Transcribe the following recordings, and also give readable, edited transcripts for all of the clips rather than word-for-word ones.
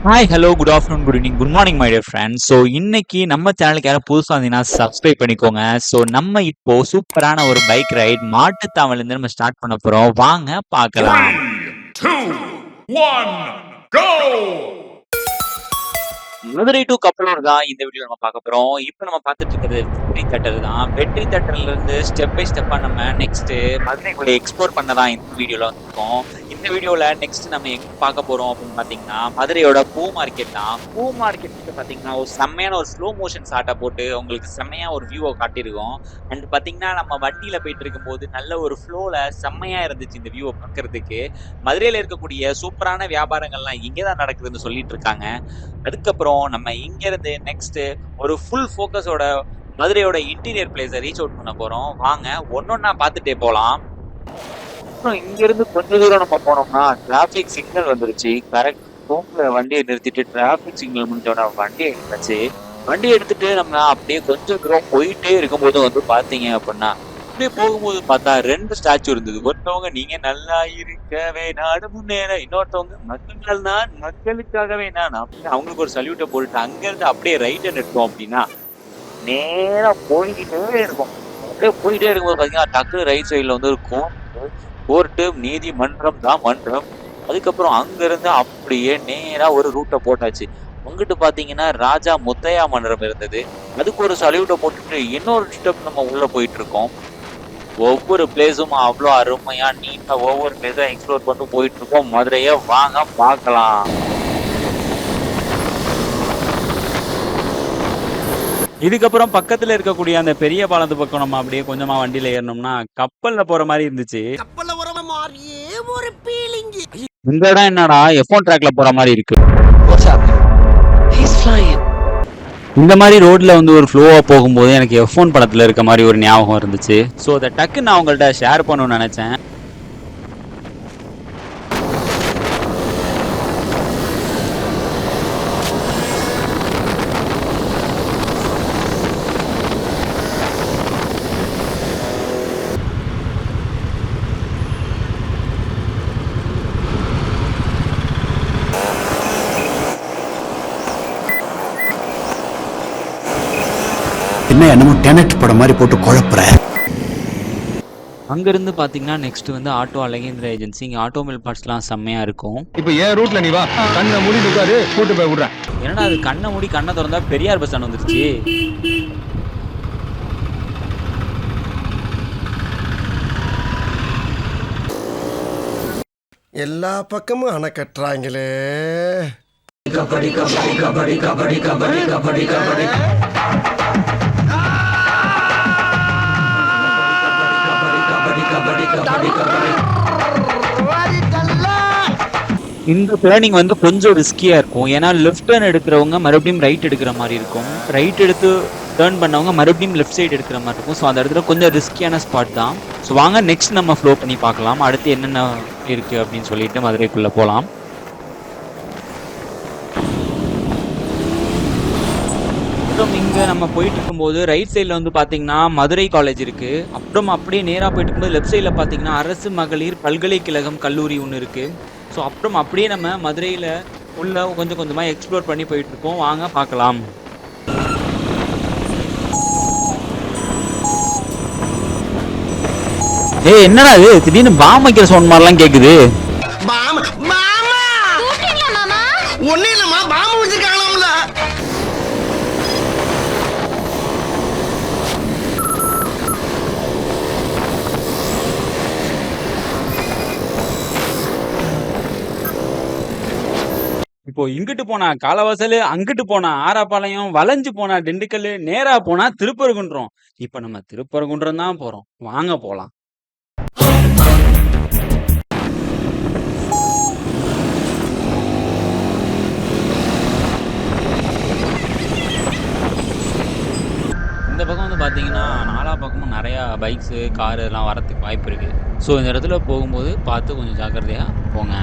Hi hello good afternoon good evening good morning my dear friends. So இன்னைக்கு நம்ம சேனலுக்கு யாரும் புதுசாக வந்தீங்கன்னா சப்ஸ்கிரைப் பண்ணிக்கோங்க. ஸோ நம்ம இப்போ சூப்பரான ஒரு பைக் ரைட் மாட்டுத்தாவணிலேருந்து நம்ம ஸ்டார்ட் பண்ண போகிறோம். வாங்க பார்க்கலாம். 3, 2, 1, go! மதுரை டு கப்பலூர் தான் இந்த வீடியோ நம்ம பார்க்க போறோம். இப்போ நம்ம பார்த்துட்டு இருக்கிறது வெற்றி தட்டல் தான். வெற்றி தட்டல்ல இருந்து ஸ்டெப் பை ஸ்டெப்பா நம்ம நெக்ஸ்ட் மதுரைக்குள்ள எக்ஸ்ப்ளோர் பண்ணதான் இந்த வீடியோல வந்திருக்கோம். இந்த வீடியோல நெக்ஸ்ட் நம்ம எங்க பார்க்க போறோம் அப்படின்னு பாத்தீங்கன்னா மதுரையோட பூ மார்க்கெட் தான். பூ மார்க்கெட் பாத்தீங்கன்னா ஒரு செம்மையான ஒரு ஸ்லோ மோஷன் ஷாட்டை போட்டு உங்களுக்கு செம்மையா ஒரு வியூவை காட்டியிருக்கோம். அண்ட் பாத்தீங்கன்னா நம்ம வண்டியில போயிட்டு இருக்கும் போது நல்ல ஒரு ஃப்ளோல செம்மையா இருந்துச்சு இந்த வியூவை பார்க்கறதுக்கு. மதுரையில இருக்கக்கூடிய சூப்பரான வியாபாரங்கள்லாம் இங்கேதான் நடக்குதுன்னு சொல்லிட்டு இருக்காங்க. அதுக்கப்புறம் நம்ம இங்க இருந்து நெக்ஸ்ட் ஒரு ஃபுல் ஃபோக்கஸோட மதுரையோட இன்டீரியர் பிளேஸை ரீச் அவுட் பண்ண போறோம். வாங்க ஒன்னொன்னா பார்த்துட்டே போலாம். அப்புறம் இங்க இருந்து கொஞ்ச தூரம் நம்ம போனோம்னா டிராபிக் சிக்னல் வந்துருச்சு. கரெக்ட் போக்குல வண்டியை நிறுத்திட்டு டிராபிக் சிக்னல் முடிஞ்சோட வண்டியை எடுத்தாச்சு. வண்டி எடுத்துட்டு நம்ம அப்படியே கொஞ்சம் தூரம் போயிட்டே இருக்கும்போது வந்து பாத்தீங்க அப்படின்னா அப்படியே போகும்போது பார்த்தா 2 ஸ்டாச்சு இருந்தது. ஒருத்தவங்க நீங்க நல்லா இருக்கவே நாடு முன்னேற, இன்னொருத்தவங்க மக்கள் நான் மக்களுக்காகவே நான் அப்படின்னு அவங்களுக்கு ஒரு சல்யூட்டை போட்டுட்டு அங்க இருந்து அப்படியே ரைட் எடுத்தோம் அப்படின்னா நேரா போய்கிட்டே இருக்கும். அப்படியே போயிட்டே இருக்கும்போது பாத்தீங்கன்னா டக்குனு ரைட் சைட்ல வந்து ஒரு கோர்ட்டு நீதிமன்றம் தான் மன்றம். அதுக்கப்புறம் அங்க இருந்து அப்படியே நேரா ஒரு ரூட்டை போட்டாச்சு. அங்கிட்டு பாத்தீங்கன்னா ராஜா முத்தையா மன்றம் இருந்தது. அதுக்கு ஒரு சல்யூட்டை போட்டுட்டு இன்னொரு ஸ்டெப் நம்ம உள்ள போயிட்டு இருக்கோம். ஒவ்வொரு பிளேஸும் அவ்வளோ அருமையா நீட்டா ஒவ்வொரு பிளேஸும் எக்ஸ்ப்ளோர் பண்ணி போயிட்டு இருக்கோம். மதுரைய வாங்க பார்க்கலாம். இதுக்கப்புறம் பக்கத்துல இருக்கக்கூடிய அந்த பெரிய பாலத்து பக்கம் நம்ம அப்படியே கொஞ்சமா வண்டியில ஏறணும்னா கப்பல்ல போற மாதிரி இருந்துச்சு. இந்த இடம் என்னடா F1 ட்ராக்ல போற மாதிரி இருக்கு. இந்த மாதிரி ரோட்ல வந்து ஒரு ஃப்ளோவா போகும்போது எனக்கு F1 படத்துல இருக்க மாதிரி ஒரு ஞாபகம் இருந்துச்சு. ஸோ அதை டக்குன்னு நான் உங்கள்கிட்ட ஷேர் பண்ணணும்னு நினைச்சேன். என்னமோ டெனட் படம் மாதிரி போட்டு குழப்புற. அங்கிருந்து பாத்தீங்கன்னா நெக்ஸ்ட் வந்து ஆட்டோ அழகேந்திர ஏஜென்சி. இங்க ஆட்டோமொபைல் பார்ட்ஸ்லாம் செம்மையா இருக்கும். இப்போ ஏன் ரூட்ல நீ வா, கண்ணை மூடி உட்காரு, கூட்டு போய் விடுறேன். என்னடா அது கண்ணை மூடி கண்ணை திறந்தா பெரியார் பஸ் ஸ்டாண்ட் வந்துருச்சு. எல்லா பக்கமும் அணை கட்டுறாங்களே. கபடி கபடி கபடி கபடி கபடி கபடி கபடி இந்த டேர்னிங் வந்து கொஞ்சம் ரிஸ்கியா இருக்கும். ஏன்னா லெஃப்ட் டர்ன் எடுக்கிறவங்க மறுபடியும் ரைட் எடுக்கிற மாதிரி இருக்கும். ரைட் எடுத்து டேர்ன் பண்ணவங்க மறுபடியும் லெஃப்ட் சைடு எடுக்கிற மாதிரி இருக்கும். ஸோ அந்த இடத்துல கொஞ்சம் ரிஸ்கியான ஸ்பாட் தான். ஸோ வாங்க நெக்ஸ்ட் நம்ம ஃப்ளோ பண்ணி பார்க்கலாம். அடுத்து என்னென்ன இருக்கு அப்படின்னு சொல்லிட்டு மதுரைக்குள்ள போகலாம். அப்புறம் இங்கே நம்ம போயிட்டு இருக்கும்போது ரைட் சைடில் வந்து பார்த்தீங்கன்னா மதுரை காலேஜ் இருக்குது. அப்புறம் அப்படியே நேராக போயிட்டு இருக்கும்போது லெஃப்ட் சைடில் பார்த்தீங்கன்னா அரசு மகளிர் பல்கலைக்கழகம் கல்லூரி ஒன்று இருக்குது. ஸோ அப்புறம் அப்படியே நம்ம மதுரையில் உள்ள கொஞ்சம் கொஞ்சமாக எக்ஸ்ப்ளோர் பண்ணி போயிட்டு இருக்கோம். வாங்க பார்க்கலாம். ஏய் என்னடா இது திடீர்னு பாம் வைக்கிற சவுண்ட் மாதிரிலாம் கேட்குது. ஒண்ணு இல்லம்மா, பாம்பு வச்சிருக்காங்களாம்ல. இப்போ இங்கிட்டு போனா காலவாசல், அங்கிட்டு போனா ஆராப்பாளையம், வளைஞ்சு போனா திண்டுக்கல், நேரா போனா திருப்பரங்குன்றம். இப்ப நம்ம திருப்பரங்குன்றம் தான் போறோம். வாங்க போலாம். இந்த பக்கம் வந்து பார்த்தீங்கன்னா நாலா பக்கமும் நிறையா பைக்ஸு காரு எல்லாம் வரத்துக்கு வாய்ப்பு இருக்குது. ஸோ இந்த இடத்துல போகும்போது பார்த்து கொஞ்சம் ஜாக்கிரதையாக போங்க.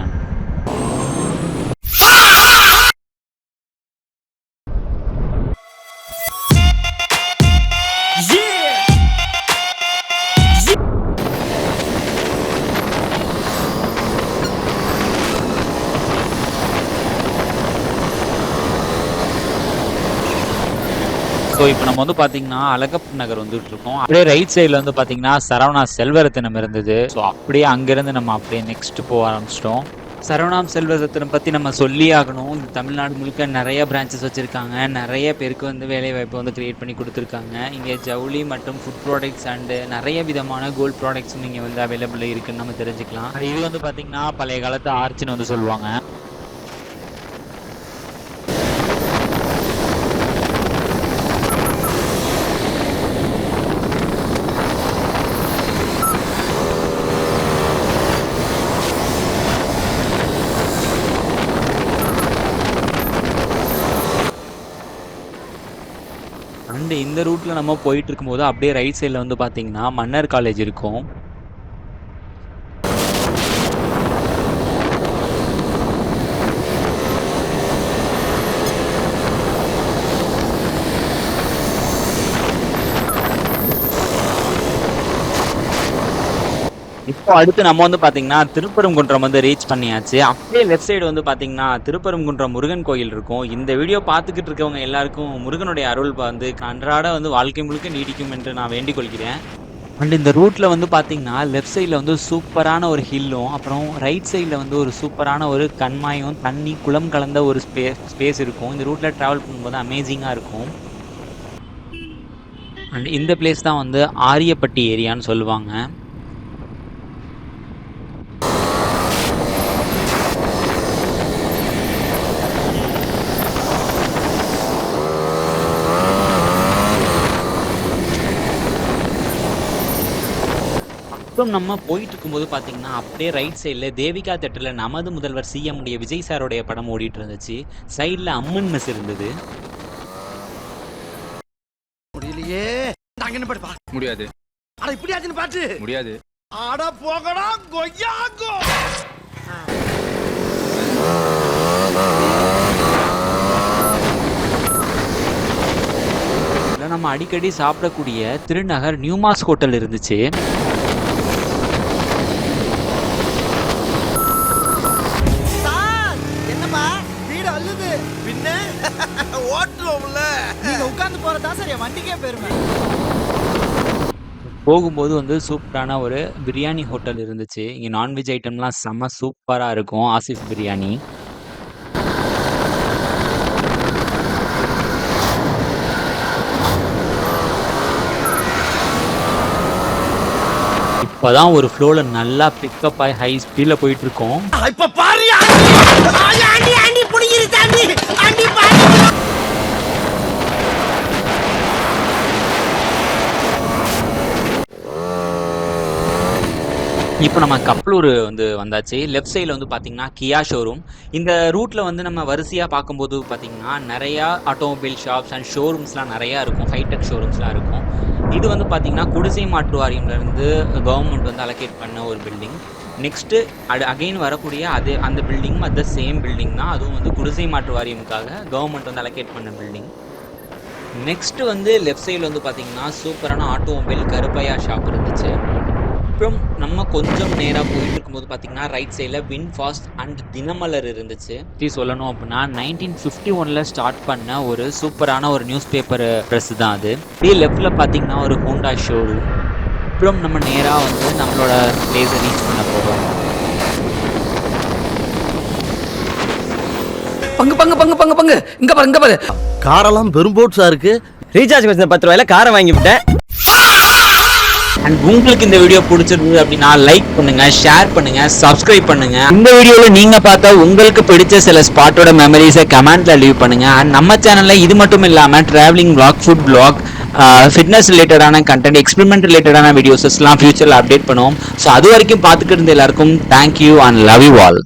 ஸோ இப்போ நம்ம வந்து பார்த்தீங்கன்னா அழகப்ப நகர் வந்துட்டு இருக்கோம். அப்படியே ரைட் சைடில் வந்து பார்த்தீங்கன்னா சரவணா செல்வரத்தினம் இருந்தது. ஸோ அப்படியே அங்கேருந்து நம்ம அப்படியே நெக்ஸ்ட் போக ஆரம்பிச்சிட்டோம். சரவணாம் செல்வரத்தினம் பற்றி நம்ம சொல்லி ஆகணும். இந்த தமிழ்நாடு முழுக்க நிறைய பிரான்ச்சஸ் வச்சுருக்காங்க. நிறைய பேருக்கு வந்து வேலைவாய்ப்பு வந்து க்ரியேட் பண்ணி கொடுத்துருக்காங்க. இங்கே ஜவுளி மற்றும் ஃபுட் ப்ராடக்ட்ஸ் அண்டு நிறைய விதமான கோல்ட் ப்ராடக்ட்ஸும் இங்கே வந்து அவைலபிள் இருக்குதுன்னு நம்ம தெரிஞ்சுக்கலாம். இது வந்து பார்த்திங்கன்னா பழைய காலத்து ஆர்ச்சின்னு வந்து சொல்லுவாங்க. அண்ட் இந்த ரூட்டில் நம்ம போயிட்டு இருக்கும்போது அப்படியே ரைட் சைடில் வந்து பார்த்தீங்கன்னா மன்னர் காலேஜ் இருக்கும். இப்போ அடுத்து நம்ம வந்து பார்த்தீங்கன்னா திருப்பரங்குன்றம் வந்து ரீச் பண்ணியாச்சு. அப்படியே லெஃப்ட் சைடு வந்து பார்த்தீங்கன்னா திருப்பரங்குன்றம் முருகன் கோயில் இருக்கும். இந்த வீடியோ பார்த்துக்கிட்டு இருக்கவங்க எல்லாருக்கும் முருகனுடைய அருள் வந்து அன்றாட வந்து வாழ்க்கை முழுக்க நீடிக்கும் என்று நான் வேண்டிக் கொள்கிறேன். அண்ட் இந்த ரூட்டில் வந்து பார்த்தீங்கன்னா லெஃப்ட் சைடில் வந்து சூப்பரான ஒரு ஹில்லும், அப்புறம் ரைட் சைடில் வந்து ஒரு சூப்பரான ஒரு கண்மாயும் தண்ணி குளம் கலந்த ஒரு ஸ்பேஸ் இருக்கும். இந்த ரூட்டில் ட்ராவல் பண்ணும்போது அமேசிங்காக இருக்கும். அண்ட் இந்த பிளேஸ் தான் வந்து ஆரியப்பட்டி ஏரியான்னு சொல்லுவாங்க. நம்ம போயிட்டு இருக்கும்போது பார்த்தீங்கன்னா அப்படியே ரைட் சைடில் தேவிகா தேட்டரில் நமது முதல்வர் சிஎம் உடைய விஜய் சாரோடைய படம் ஓடிட்டு இருந்துச்சு. சைடில் அம்மன் மெஸ் இருந்தது. முடியலையே முடியாது. அட இப்படி ஆச்சுன்னு பாத்து முடியாது. அட போகடா கொய்யாங்கோ. நம்ம அடிக்கடி சாப்பிடக்கூடிய திருநகர் நியூமாஸ் ஹோட்டல் இருந்துச்சு. போகும்போது வந்து சூப்பரான ஒரு பிரியாணி ஹோட்டல் இருந்துச்சு. இங்கே நான்வெஜ் ஐட்டம்லாம் செம்ம சூப்பராக இருக்கும். ஆசிஃப் பிரியாணி. இப்போதான் ஒரு ஃப்ளோவில் நல்லா பிக்கப் ஆகி ஹை ஸ்பீடில் போயிட்டு இருக்கோம். இப்ப பாரு இப்போ நம்ம கப்பலூர் வந்து வந்தாச்சு. லெஃப்ட் சைடில் வந்து பார்த்தீங்கன்னா கியா ஷோரூம். இந்த ரூட்டில் வந்து நம்ம வரிசையாக பார்க்கும்போது பார்த்தீங்கன்னா நிறையா ஆட்டோமொபைல் ஷாப்ஸ் அண்ட் ஷோரூம்ஸ்லாம் நிறையா இருக்கும். ஹைடெக் ஷோரூம்ஸ்லாம் இருக்கும். இது வந்து பார்த்தீங்கன்னா குடிசை மாற்று வாரியம்லேருந்து கவர்மெண்ட் வந்து அலோகேட் பண்ண ஒரு பில்டிங். நெக்ஸ்ட்டு அகைன் வரக்கூடிய அந்த பில்டிங்கும் அந்த சேம் பில்டிங் தான். அதுவும் வந்து குடிசை மாற்று வாரியமுக்காக கவர்மெண்ட் வந்து அலோகேட் பண்ண பில்டிங். நெக்ஸ்ட்டு வந்து லெஃப்ட் சைடில் வந்து பார்த்தீங்கன்னா சூப்பரான ஆட்டோமொபைல் கருப்பையா ஷாப் இருந்துச்சு. அப்புறம் நம்ம கொஞ்சம் நேராக போயிட்டு இருக்கும்போது பார்த்தீங்கன்னா ரைட் சைடில் வின் ஃபாஸ்ட் அண்ட் தினமலர் இருந்துச்சு. சொல்லணும் அப்படின்னா 1951 ஸ்டார்ட் பண்ண ஒரு சூப்பரான ஒரு நியூஸ் பேப்பர் ப்ரெஸ் தான் அது. இதே லெஃப்டில் பார்த்தீங்கன்னா ஒரு ஹோண்டா ஷோரூம். அப்புறம் நம்ம நேராக வந்து நம்மளோட பிளேஸை ரீச் பண்ண போகிறோம். பங்கு பங்கு பங்கு பங்கு பங்கு இங்க பாரு இங்க பாரு. காரெல்லாம் பெரும் போட்ஸா இருக்கு. ரீசார்ஜ் பண்ண 10 ரூபாயில காரை வாங்கி விட்டேன். அண்ட் உங்களுக்கு இந்த வீடியோ பிடிச்சிருந்தது அப்படின்னா லைக் பண்ணுங்க, ஷேர் பண்ணுங்க, சப்ஸ்கிரைப் பண்ணுங்க. இந்த வீடியோவில் நீங்க பார்த்தா உங்களுக்கு பிடிச்ச சில ஸ்பாட்டோட மெமரிஸை கமெண்ட்ல லீவ் பண்ணுங்க. அண்ட் நம்ம சேனல்ல இது மட்டும் இல்லாம travelling vlog, food vlog, fitness ரிலேட்டடான கண்டென்ட், எக்ஸ்பெரிமெண்ட் ரிலேட்டடான வீடியோஸ்லாம் ஃபியூச்சர்ல அப்டேட் பண்ணுவோம். ஸோ அது வரைக்கும் பார்த்துக்கிட்டு இருந்த எல்லாருக்கும் thank you and love you all.